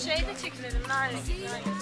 Şeyde çekilelim, nerede? Şu gel gel.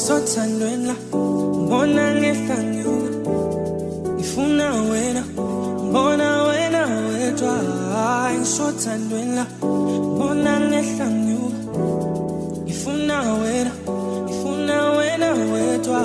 Sothandweni la ngibona ngehlanyuka ngifuna wena ngibona wena wedwa ngisothandweni la ngibona ngehlanyuka ngifuna wena wedwa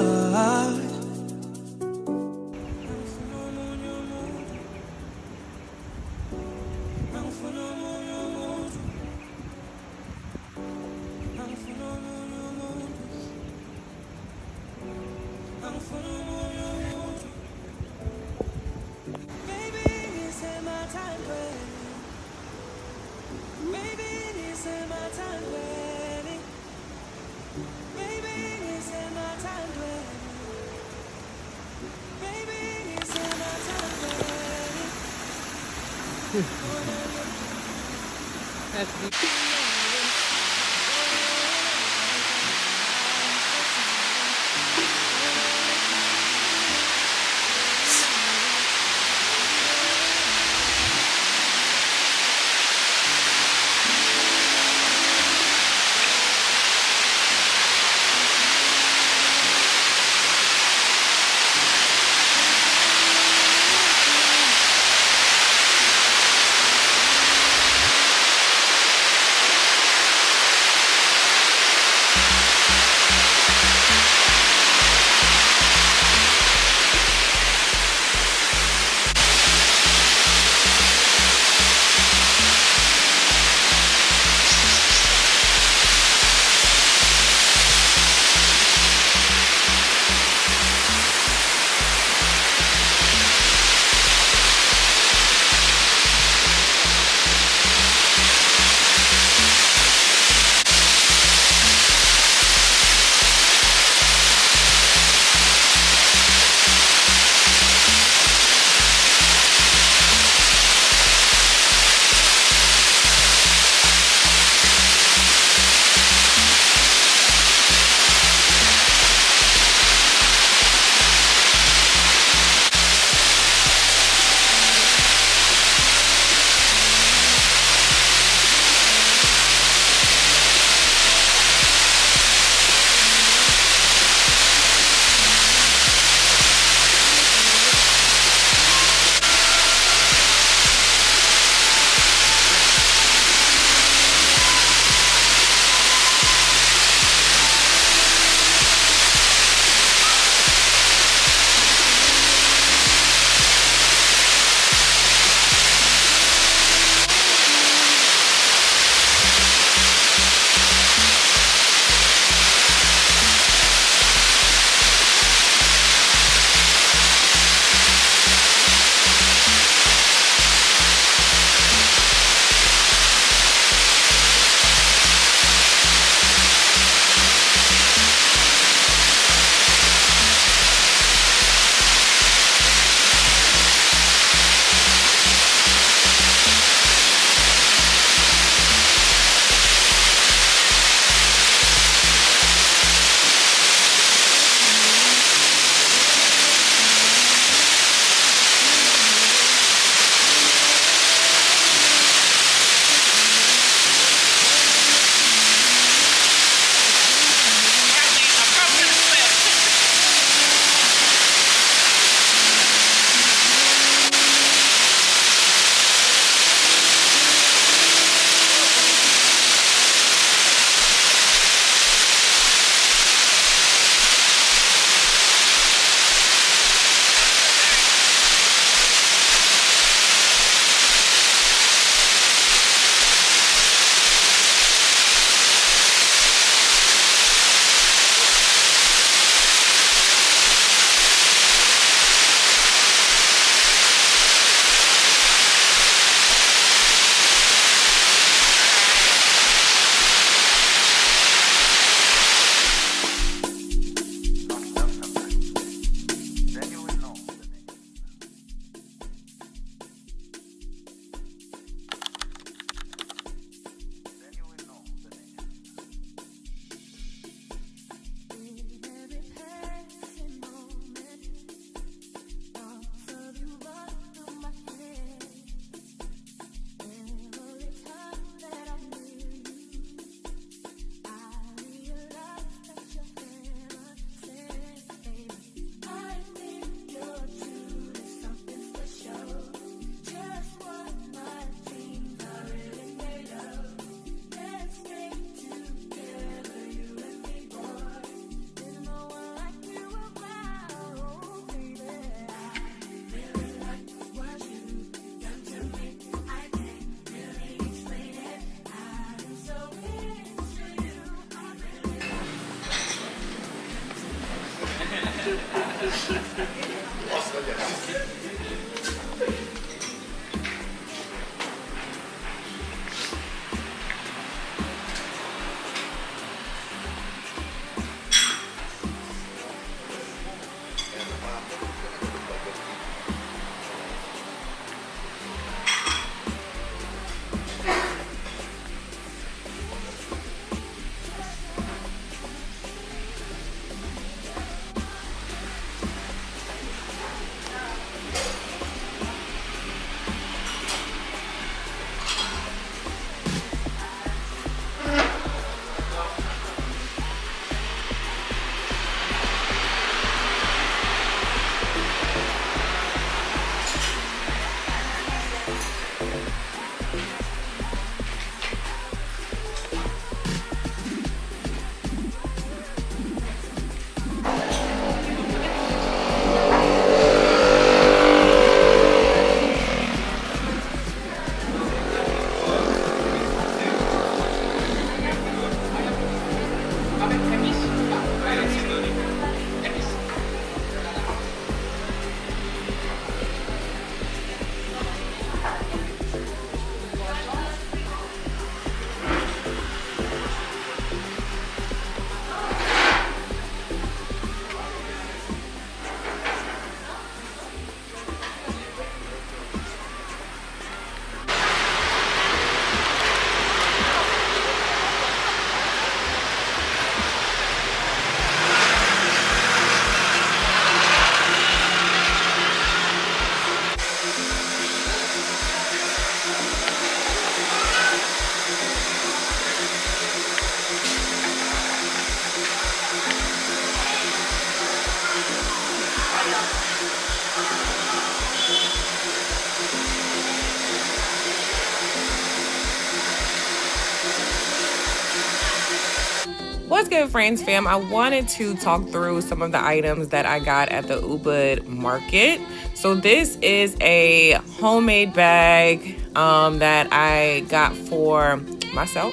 What's good, friends, fam? I wanted to talk through some of the items that I got at the Ubud market. So this is a homemade bag that I got for myself.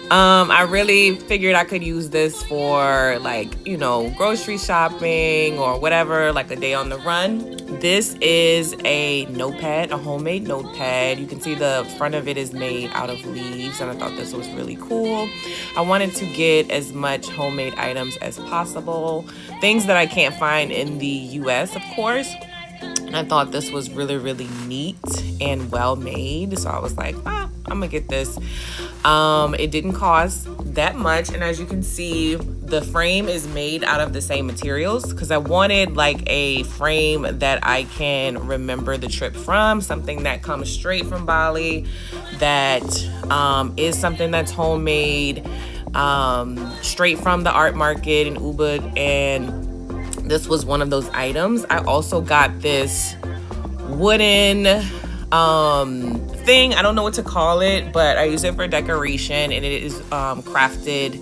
I really figured I could use this for, like, you know, grocery shopping or whatever, like a day on the run. This is a notepad, a homemade notepad. You can see the front of it is made out of leaves, and I thought this was really cool. I wanted to get as much homemade items as possible, things that I can't find in the US, of course. And I thought this was really, really neat and well made. So I was like, I'm gonna get this. It didn't cost that much. And as you can see, the frame is made out of the same materials because I wanted like a frame that I can remember the trip from, something that comes straight from Bali, that is something that's homemade, straight from the art market in Ubud. And this was one of those items. I also got this wooden thing. I don't know what to call it, but I use it for decoration, and it is crafted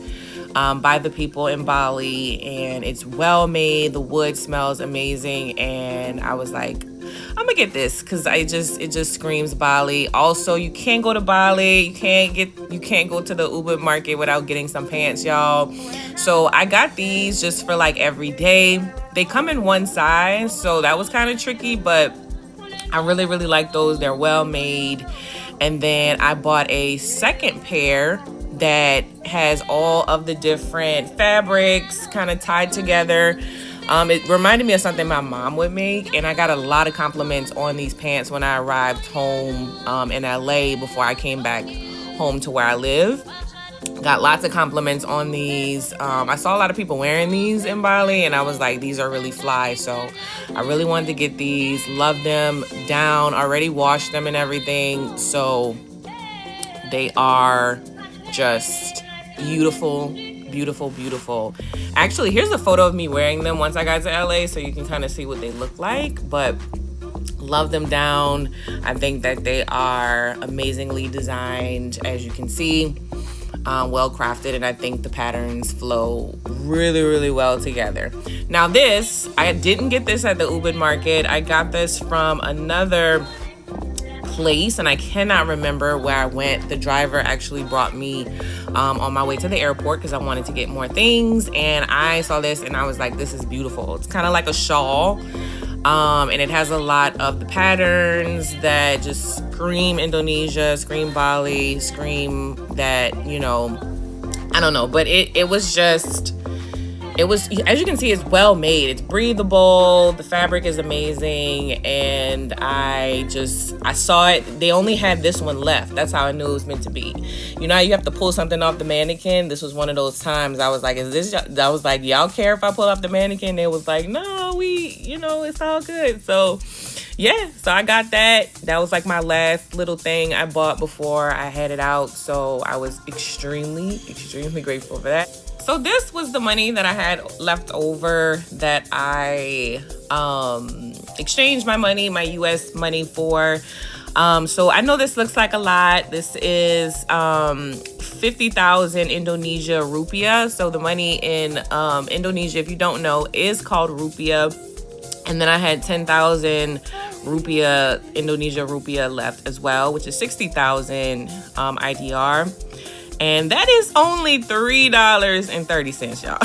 by the people in Bali, and it's well made. The wood smells amazing, and I was like, I'm gonna get this because it just screams Bali. Also, you can't go to Bali, you can't go to the Ubud market without getting some pants, y'all. So I got these just for like every day. They come in one size, so that was kind of tricky, but I really, really like those. They're well made. And then I bought a second pair that has all of the different fabrics kind of tied together. It reminded me of something my mom would make, and I got a lot of compliments on these pants when I arrived home in LA before I came back home to where I live. Got lots of compliments on these. I saw a lot of people wearing these in Bali, and I was like, these are really fly. So I really wanted to get these. Love them down. Already washed them and everything. So they are just beautiful, beautiful, beautiful. Actually, here's a photo of me wearing them once I got to LA, so you can kind of see what they look like. But love them down. I think that they are amazingly designed, as you can see. Well crafted, and I think the patterns flow really, really well together. Now this, I didn't get this at the Ubud market. I got this from another place, and I cannot remember where I went. The driver actually brought me on my way to the airport because I wanted to get more things, and I saw this and I was like, this is beautiful. It's kind of like a shawl, and it has a lot of the patterns that just scream Indonesia, scream Bali, scream that, you know, I don't know, but it was, as you can see, it's well made. It's breathable. The fabric is amazing. And I saw it. They only had this one left. That's how I knew it was meant to be. You know how you have to pull something off the mannequin? This was one of those times I was like, I was like, y'all care if I pull off the mannequin? They was like, no, you know, it's all good. So yeah, so I got that. That was like my last little thing I bought before I headed out. So I was extremely, extremely grateful for that. So this was the money that I had left over that I exchanged my US money for. So I know this looks like a lot. This is 50,000 Indonesia rupiah. So the money in Indonesia, if you don't know, is called rupiah. And then I had 10,000 rupiah, Indonesia rupiah left as well, which is 60,000 IDR. And that is only $3.30, y'all.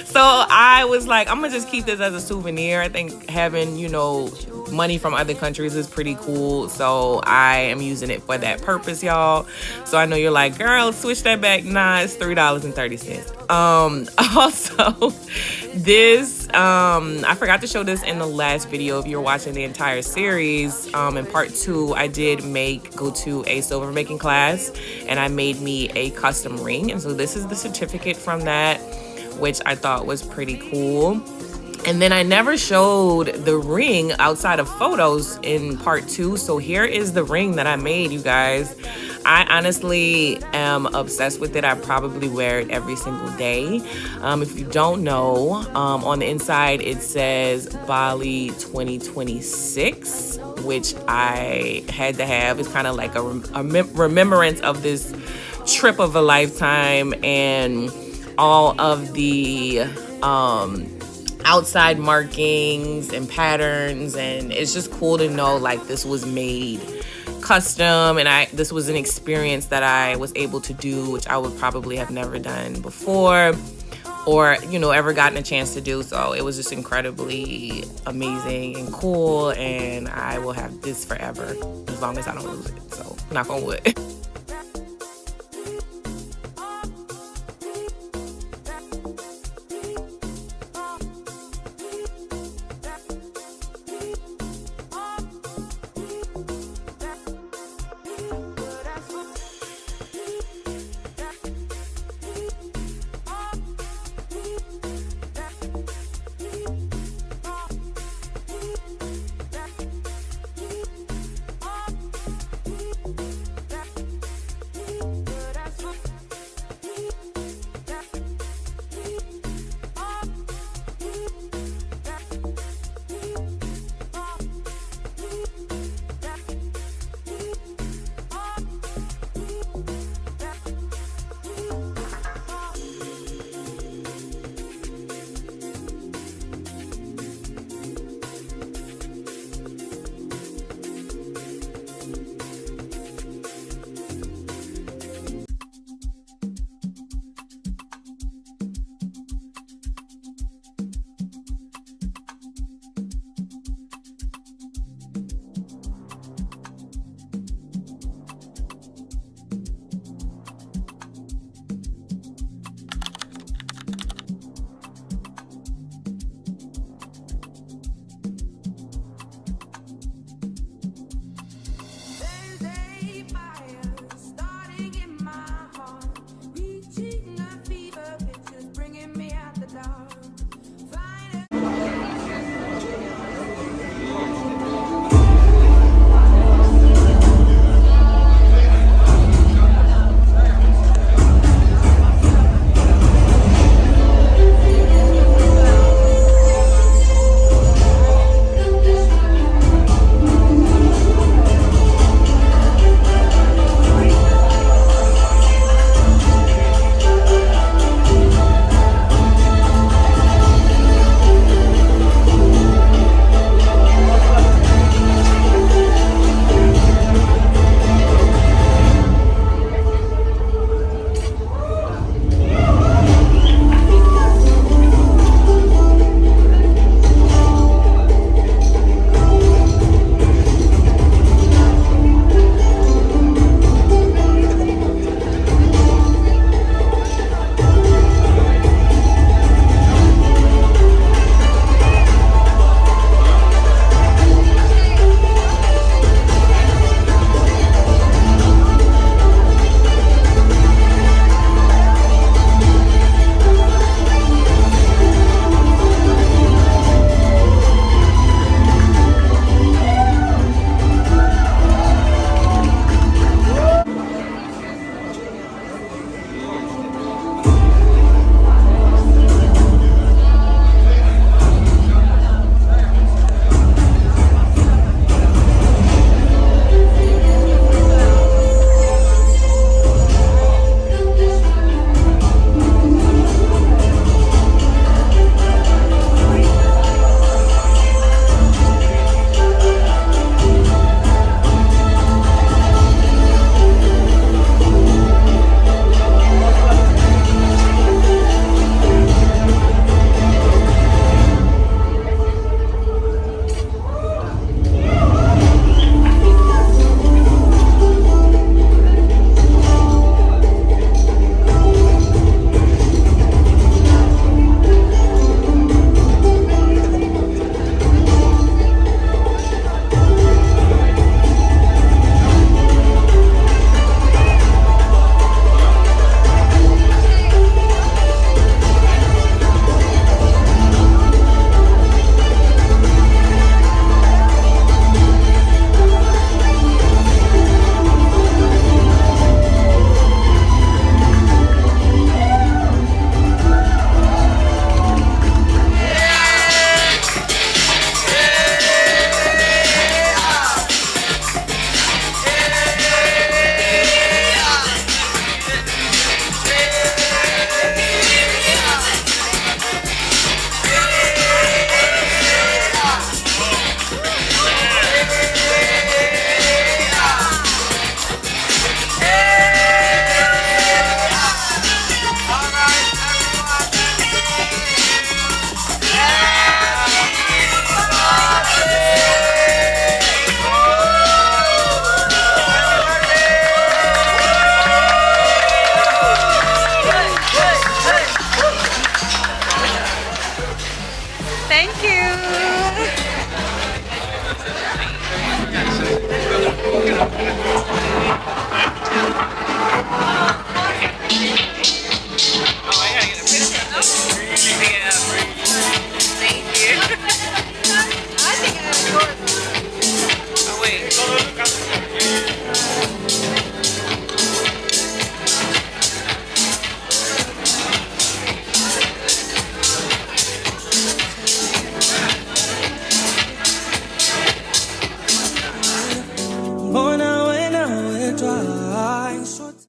So I was like, I'm gonna just keep this as a souvenir. I think having, you know, money from other countries is pretty cool. So I am using it for that purpose, y'all. So I know you're like, girl, switch that back. Nah, it's $3.30. Also, this, I forgot to show this in the last video if you're watching the entire series. In part 2, I did go to a silver making class, and I made me a custom ring. And so this is the certificate from that, which I thought was pretty cool. And then I never showed the ring outside of photos in part 2. So here is the ring that I made, you guys. I honestly am obsessed with it. I probably wear it every single day. If you don't know, on the inside it says Bali 2026, which I had to have. It's kind of like a remembrance of this trip of a lifetime, and all of the outside markings and patterns, and it's just cool to know like this was made custom, and this was an experience that I was able to do, which I would probably have never done before, or, you know, ever gotten a chance to do. So it was just incredibly amazing and cool, and I will have this forever as long as I don't lose it. So knock on wood.